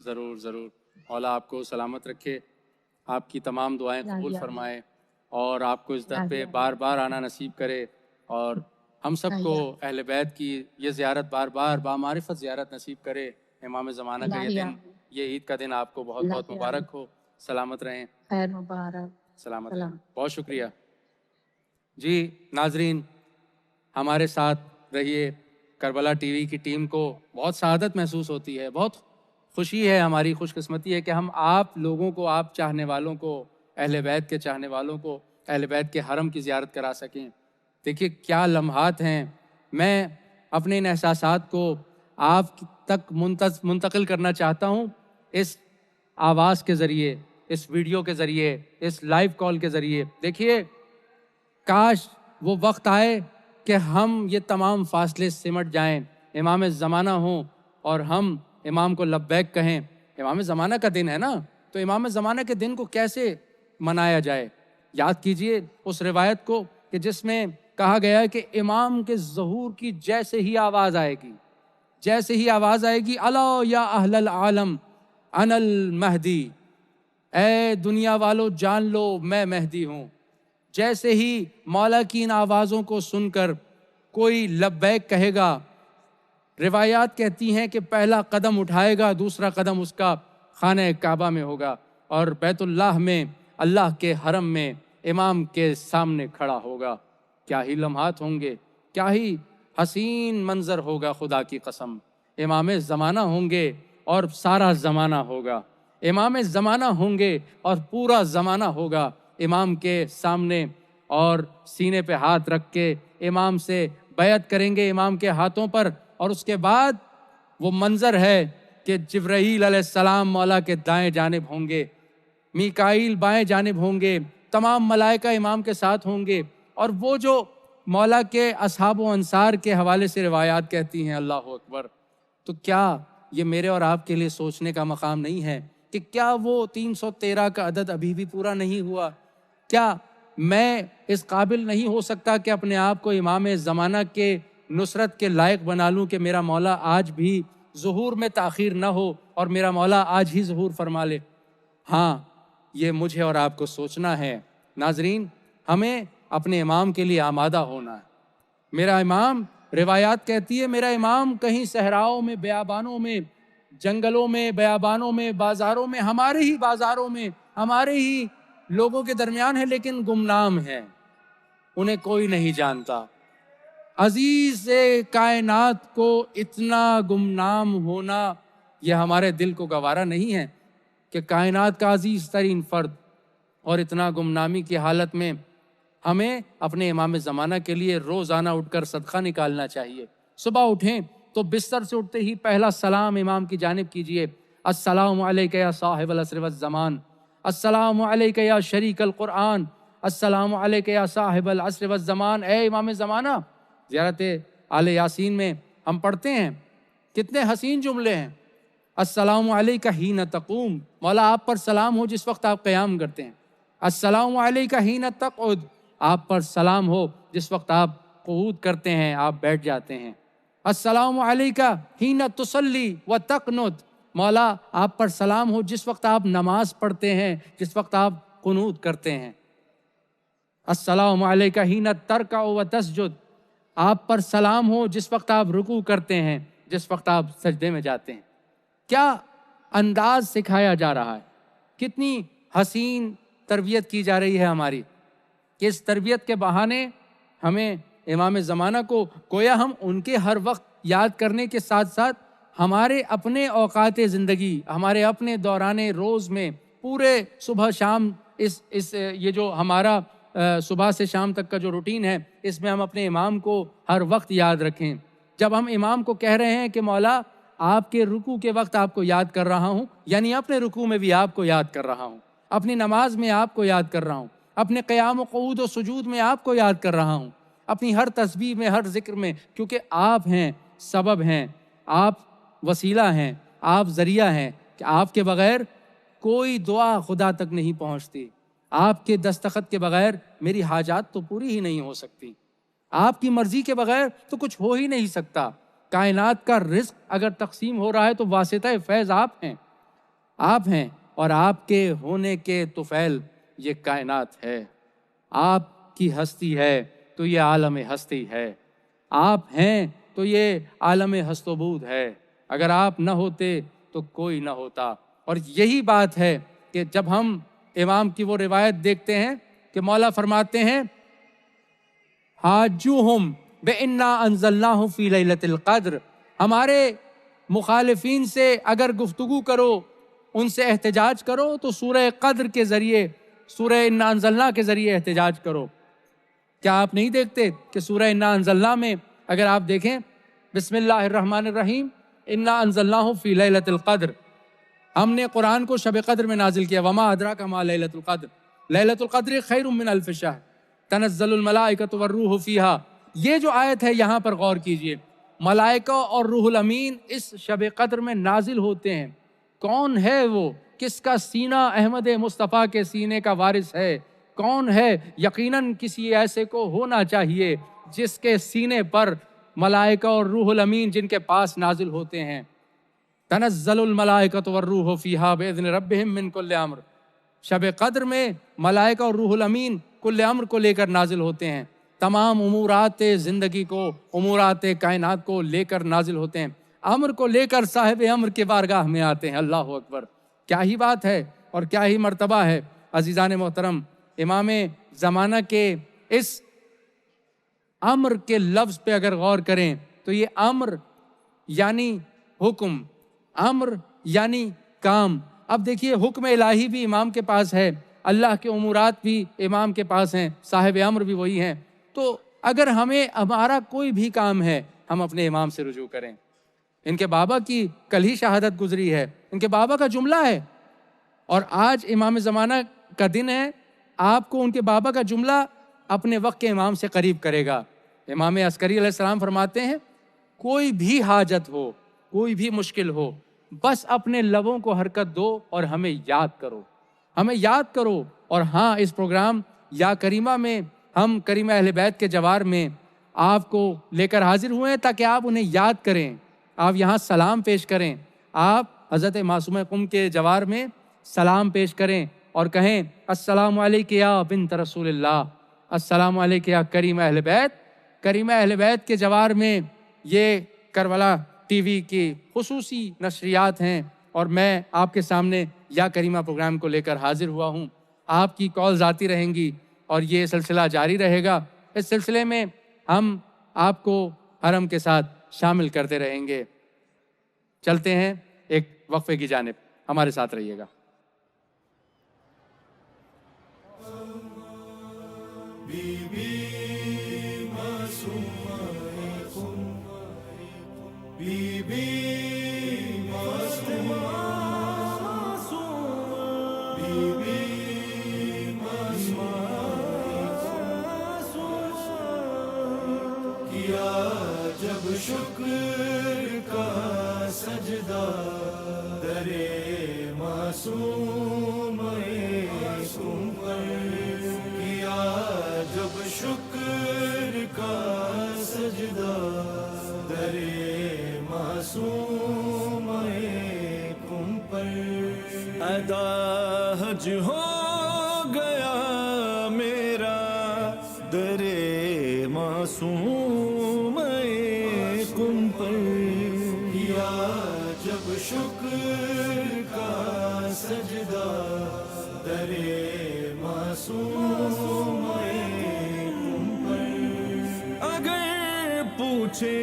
[SPEAKER 1] ضرور ضرور، مولا آپ کو سلامت رکھے، آپ کی تمام دعائیں قبول فرمائے اور آپ کو اس در پہ بار بار آنا نصیب کرے، اور ہم سب کو اہل بیت کی یہ زیارت بار بار بامعرفت زیارت نصیب کرے۔ امام زمانہ کا یہ دن، یہ عید کا دن آپ کو بہت بہت مبارک ہو، سلامت رہیں،
[SPEAKER 8] خیر مبارک،
[SPEAKER 1] سلامت رہیں۔ بہت شکریہ جی۔ ناظرین، ہمارے ساتھ رہیے۔ کربلا ٹی وی کی ٹیم کو بہت سعادت محسوس ہوتی ہے، بہت خوشی ہے، ہماری خوش قسمتی ہے کہ ہم آپ لوگوں کو، آپ چاہنے والوں کو، اہل بیت کے چاہنے والوں کو اہل بیت کے حرم کی زیارت کرا سکیں۔ دیکھیے کیا لمحات ہیں۔ میں اپنے ان احساسات کو آپ تک منتقل کرنا چاہتا ہوں اس آواز کے ذریعے، اس ویڈیو کے ذریعے، اس لائیو کال کے ذریعے۔ دیکھیے کاش وہ وقت آئے کہ ہم یہ تمام فاصلے سمٹ جائیں، امام زمانہ ہوں اور ہم امام کو لبیک کہیں۔ امام زمانہ کا دن ہے نا، تو امام زمانہ کے دن کو کیسے منایا جائے؟ یاد کیجئے اس روایت کو کہ جس میں کہا گیا ہے کہ امام کے ظہور کی جیسے ہی آواز آئے گی، جیسے ہی آواز آئے گی، الا یا اہل العالم انا المہدی، اے دنیا والو جان لو میں مہدی ہوں۔ جیسے ہی مولا کی ان آوازوں کو سن کر کوئی لبیک کہے گا، روایات کہتی ہیں کہ پہلا قدم اٹھائے گا، دوسرا قدم اس کا خانہ کعبہ میں ہوگا اور بیت اللہ میں، اللہ کے حرم میں امام کے سامنے کھڑا ہوگا۔ کیا ہی لمحات ہوں گے، کیا ہی حسین منظر ہوگا، خدا کی قسم۔ امام زمانہ ہوں گے اور سارا زمانہ ہوگا، امام زمانہ ہوں گے اور پورا زمانہ ہوگا امام کے سامنے، اور سینے پہ ہاتھ رکھ کے امام سے بیعت کریں گے امام کے ہاتھوں پر۔ اور اس کے بعد وہ منظر ہے کہ جبرائیل علیہ السلام مولا کے دائیں جانب ہوں گے، میکائیل بائیں جانب ہوں گے، تمام ملائکہ امام کے ساتھ ہوں گے، اور وہ جو مولا کے اصحاب و انصار کے حوالے سے روایات کہتی ہیں، اللہ اکبر۔ تو کیا یہ میرے اور آپ کے لیے سوچنے کا مقام نہیں ہے کہ کیا وہ 313 کا عدد ابھی بھی پورا نہیں ہوا؟ کیا میں اس قابل نہیں ہو سکتا کہ اپنے آپ کو امام زمانہ کے نصرت کے لائق بنا لوں کہ میرا مولا آج بھی ظہور میں تاخیر نہ ہو اور میرا مولا آج ہی ظہور فرما لے؟ ہاں، یہ مجھے اور آپ کو سوچنا ہے۔ ناظرین، ہمیں اپنے امام کے لیے آمادہ ہونا ہے۔ میرا امام، روایات کہتی ہے، میرا امام کہیں صحراؤں میں، بیابانوں میں، جنگلوں میں، بیابانوں میں، بازاروں میں، ہمارے ہی بازاروں میں، ہمارے ہی لوگوں کے درمیان ہے، لیکن گمنام ہے، انہیں کوئی نہیں جانتا۔ عزیز کائنات کو اتنا گمنام ہونا، یہ ہمارے دل کو گوارا نہیں ہے کہ کائنات کا عزیز ترین فرد اور اتنا گمنامی کی حالت میں ہمیں اپنے امام زمانہ کے لیے روزانہ اٹھ کر صدقہ نکالنا چاہیے۔ صبح اٹھیں تو بستر سے اٹھتے ہی پہلا سلام امام کی جانب کیجئے، السلام علیک یا صاحب العصر والزمان، السلام علیک یا شریک القرآن، السلام علیک یا صاحب العصر والزمان۔ اے امام زمانہ، زیارت آل یاسین میں ہم پڑھتے ہیں، کتنے حسین جملے ہیں۔ السلام علیک حین تقوم، مولا آپ پر سلام ہو جس وقت آپ قیام کرتے ہیں۔ السلام علیک حین تقعد، آپ پر سلام ہو جس وقت آپ قعود کرتے ہیں، آپ بیٹھ جاتے ہیں۔ السلام علیک حین تصلی و تقنت، مولا آپ پر سلام ہو جس وقت آپ نماز پڑھتے ہیں، جس وقت آپ قنوت کرتے ہیں۔ السلام علیک حین ترکع و تسجد، آپ پر سلام ہو جس وقت آپ رکوع کرتے ہیں، جس وقت آپ سجدے میں جاتے ہیں۔ کیا انداز سکھایا جا رہا ہے، کتنی حسین تربیت کی جا رہی ہے ہماری، کہ اس تربیت کے بہانے ہمیں امام زمانہ کو گویا ہم ان کے ہر وقت یاد کرنے کے ساتھ ساتھ ہمارے اپنے اوقات زندگی، ہمارے اپنے دوران روز میں پورے صبح شام یہ جو ہمارا صبح سے شام تک کا جو روٹین ہے، اس میں ہم اپنے امام کو ہر وقت یاد رکھیں۔ جب ہم امام کو کہہ رہے ہیں کہ مولا آپ کے رکوع کے وقت آپ کو یاد کر رہا ہوں، یعنی اپنے رکوع میں بھی آپ کو یاد کر رہا ہوں، اپنی نماز میں آپ کو یاد کر رہا ہوں، اپنے قیام و قعود و سجود میں آپ کو یاد کر رہا ہوں، اپنی ہر تسبیح میں، ہر ذکر میں، کیونکہ آپ ہیں، سبب ہیں، آپ وسیلہ ہیں، آپ ذریعہ ہیں کہ آپ کے بغیر کوئی دعا خدا تک نہیں پہنچتی، آپ کے دستخط کے بغیر میری حاجات تو پوری ہی نہیں ہو سکتی، آپ کی مرضی کے بغیر تو کچھ ہو ہی نہیں سکتا۔ کائنات کا رزق اگر تقسیم ہو رہا ہے تو واسطہ فیض آپ ہیں، آپ ہیں اور آپ کے ہونے کے طفیل یہ کائنات ہے، آپ کی ہستی ہے تو یہ عالم ہستی ہے، آپ ہیں تو یہ عالم ہست و بود ہے، اگر آپ نہ ہوتے تو کوئی نہ ہوتا۔ اور یہی بات ہے کہ جب ہم امام کی وہ روایت دیکھتے ہیں کہ مولا فرماتے ہیں حاجوہم بِإِنَّا أَنزَلْنَاهُ فِي لَيْلَةِ الْقَدْرِ، ہمارے مخالفین سے اگر گفتگو کرو، ان سے احتجاج کرو تو سورہ قدر کے ذریعے، سورہ انا انزلنا کے ذریعے احتجاج کرو۔ کیا آپ نہیں دیکھتے کہ سورہ انا انزلنا میں اگر آپ دیکھیں بسم اللہ الرحمن الرحیم انا انزلناہ فی لیلۃ القدر، ہم نے قرآن کو شب قدر میں نازل کیا، وما ادراک ما لیلۃ القدر، لیلۃ القدر خیر من الف شہر تنزل الملائکۃ والروح فیہا۔ یہ جو آیت ہے یہاں پر غور کیجئے، ملائکہ اور روح الامین اس شب قدر میں نازل ہوتے ہیں۔ کون ہے وہ؟ کس کا سینہ احمد مصطفیٰ کے سینے کا وارث ہے؟ کون ہے؟ یقیناً کسی ایسے کو ہونا چاہیے جس کے سینے پر ملائکہ اور روح الامین جن کے پاس نازل ہوتے ہیں۔ تنزل الملائکۃ والروح فیہا باذن ربہم من کل امر، شب قدر میں ملائکہ اور روح الامین کل امر کو لے کر نازل ہوتے ہیں، تمام امورات زندگی کو، امورات کائنات کو لے کر نازل ہوتے ہیں، امر کو لے کر صاحب امر کے بارگاہ میں آتے ہیں۔ اللہ اکبر، کیا ہی بات ہے اور کیا ہی مرتبہ ہے۔ عزیزان محترم، امام زمانہ کے اس امر کے لفظ پہ اگر غور کریں تو یہ امر یعنی حکم، امر یعنی کام۔ اب دیکھیے حکم الہی بھی امام کے پاس ہے، اللہ کے امورات بھی امام کے پاس ہیں، صاحب امر بھی وہی ہیں۔ تو اگر ہمارا کوئی بھی کام ہے ہم اپنے امام سے رجوع کریں۔ ان کے بابا کی کل ہی شہادت گزری ہے، ان کے بابا کا جملہ ہے، اور آج امام زمانہ کا دن ہے، آپ کو ان کے بابا کا جملہ اپنے وقت کے امام سے قریب کرے گا۔ امام عسکری علیہ السلام فرماتے ہیں کوئی بھی حاجت ہو، کوئی بھی مشکل ہو، بس اپنے لبوں کو حرکت دو اور ہمیں یاد کرو، ہمیں یاد کرو۔ اور ہاں، اس پروگرام یا کریمہ میں ہم کریمہ اہل بیت کے جوار میں آپ کو لے کر حاضر ہوئے ہیں تاکہ آپ انہیں یاد کریں، آپ یہاں سلام پیش کریں، آپ حضرت معصومہ قم کے جوار میں سلام پیش کریں اور کہیں السلام علیک یا بنت رسول اللہ، السلام علیک یا کریم اہل بیت۔ کریم اہل بیت کے جوار میں یہ کربلا ٹی وی کی خصوصی نشریات ہیں اور میں آپ کے سامنے یا کریمہ پروگرام کو لے کر حاضر ہوا ہوں۔ آپ کی کالز آتی رہیں گی اور یہ سلسلہ جاری رہے گا۔ اس سلسلے میں ہم آپ کو حرم کے ساتھ شامل کرتے رہیں گے۔ چلتے ہیں ایک وقفے کی جانب، ہمارے ساتھ رہیے گا۔ بی بی معصومہ قم، بی بی معصومہ، بی بی معصومہ، کیا جب شکر کا سجدہ درے معصومہ قم پر، کیا جب شکر کا سجدہ درے معصومہ قم پر، ادا حج ہو گیا میرا درے معصومہ قم پر، کیا جب شکر کا سجدہ درے معصومہ قم پر، اگر پوچھے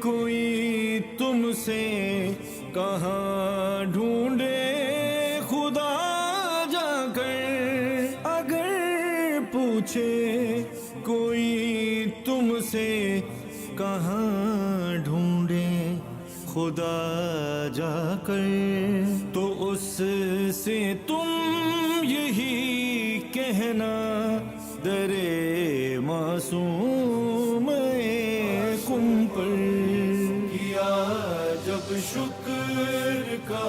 [SPEAKER 1] کوئی تم سے کہاں ڈھونڈے خدا جا کر، اگر پوچھے کوئی تم سے کہاں ڈھونڈے خدا جا کر، تو اس سے تم یہی کہنا درے معصومہ قم پر، کیا جب شکر کا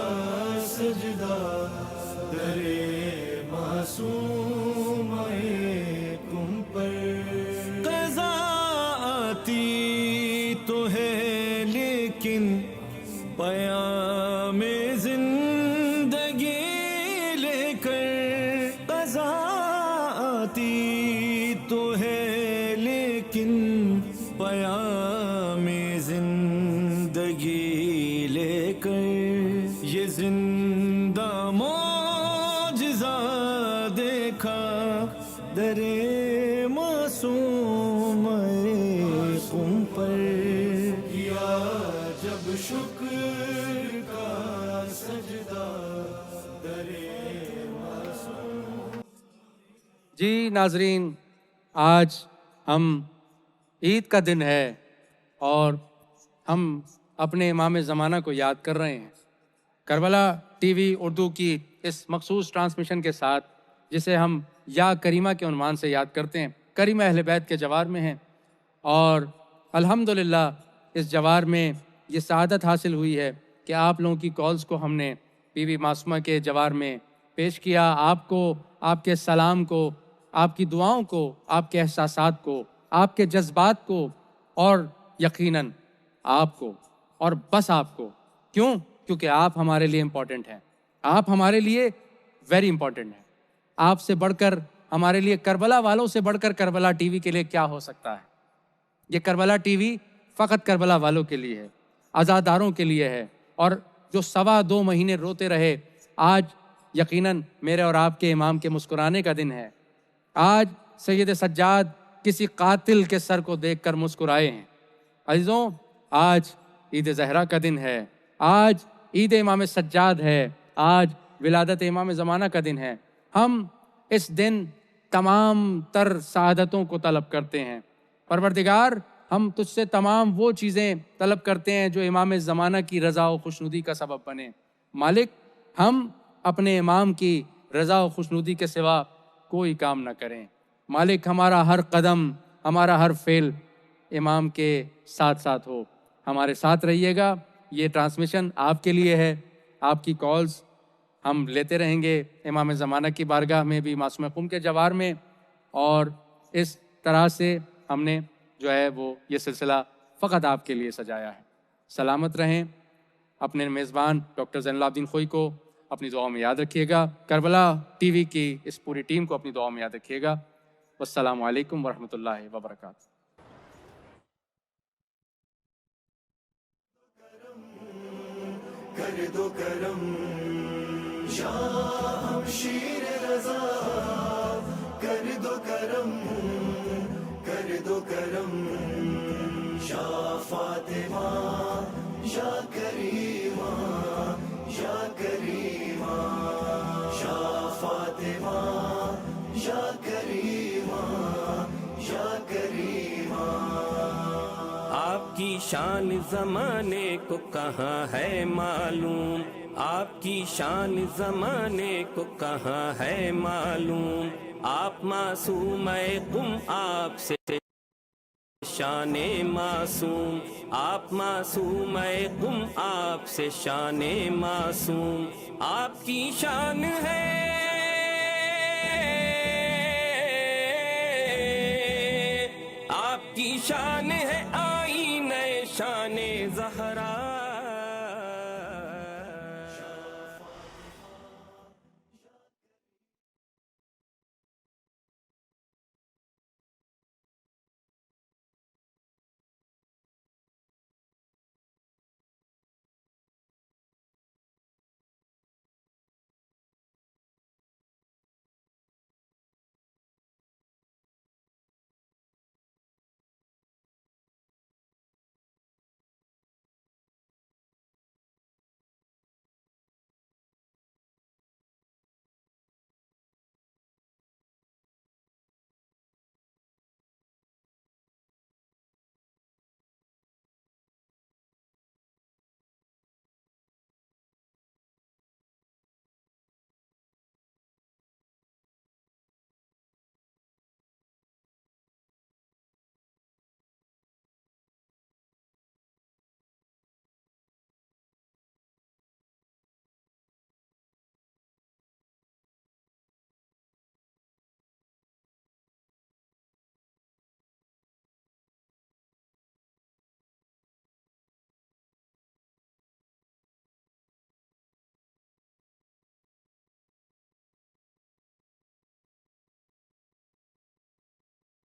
[SPEAKER 1] سجدہ درے معصومہ قم پر، قضا آتی تو ہے لیکن پیام زندگی
[SPEAKER 2] میں زندگی لے کر یہ زندہ معجزہ دیکھا درے معصوم قم پر کیا جب شکر کا سجدہ درے معصوم.
[SPEAKER 1] جی ناظرین، آج ہم عید کا دن ہے اور ہم اپنے امام زمانہ کو یاد کر رہے ہیں کربلا ٹی وی اردو کی اس مخصوص ٹرانسمیشن کے ساتھ، جسے ہم یا کریمہ کے عنوان سے یاد کرتے ہیں. کریمہ اہل بیت کے جوار میں ہیں اور الحمدللہ اس جوار میں یہ سعادت حاصل ہوئی ہے کہ آپ لوگوں کی کالز کو ہم نے بی بی معصومہ کے جوار میں پیش کیا. آپ کو، آپ کے سلام کو، آپ کی دعاؤں کو، آپ کے احساسات کو، آپ کے جذبات کو، اور یقیناً آپ کو، اور بس آپ کو. کیوں؟ کیونکہ آپ ہمارے لیے امپورٹنٹ ہیں. آپ ہمارے لیے ویری امپورٹنٹ ہیں. آپ سے بڑھ کر ہمارے لیے، کربلا والوں سے بڑھ کر کربلا ٹی وی کے لیے کیا ہو سکتا ہے؟ یہ کربلا ٹی وی فقط کربلا والوں کے لیے ہے، عزاداروں کے لیے ہے، اور جو 2.25 مہینے روتے رہے. آج یقیناً میرے اور آپ کے امام کے مسکرانے کا دن ہے. آج سید سجاد کسی قاتل کے سر کو دیکھ کر مسکرائے ہیں. عزیزوں، آج عید زہرا کا دن ہے، آج عید امام سجاد ہے، آج ولادت امام زمانہ کا دن ہے. ہم اس دن تمام تر سعادتوں کو طلب کرتے ہیں. پروردگار، ہم تجھ سے تمام وہ چیزیں طلب کرتے ہیں جو امام زمانہ کی رضا و خوشنودی کا سبب بنے. مالک، ہم اپنے امام کی رضا و خوشنودی کے سوا کوئی کام نہ کریں. مالک، ہمارا ہر قدم، ہمارا ہر فعل امام کے ساتھ ساتھ ہو. ہمارے ساتھ رہیے گا. یہ ٹرانسمیشن آپ کے لیے ہے. آپ کی کالز ہم لیتے رہیں گے امام زمانہ کی بارگاہ میں بھی، معصوم قم کے جوار میں، اور اس طرح سے ہم نے جو ہے وہ یہ سلسلہ فقط آپ کے لیے سجایا ہے. سلامت رہیں. اپنے میزبان ڈاکٹر زین العابدین خوئی کو اپنی دعاؤں میں یاد رکھیے گا. کربلا ٹی وی کی اس پوری ٹیم کو اپنی دعاؤں میں یاد رکھیے گا. والسلام علیکم ورحمۃ اللہ وبرکاتہ.
[SPEAKER 2] کر دو کرم یا ہمشیر رضا، کر دو کرم، کر دو کرم یا فاطمہ، یا کریمہ، یا کریمہ، یا فاطمہ، یا کریمہ، یا کریمہ. آپ کی شان زمانے کو کہاں ہے معلوم، آپ کی شان زمانے کو کہاں ہے معلوم. آپ معصوم قم، آپ سے شان معصوم، آپ معصوم قم، آپ سے شان معصوم. آپ کی شان ہے، آپ کی شان ہے آئینہ شان زہرا.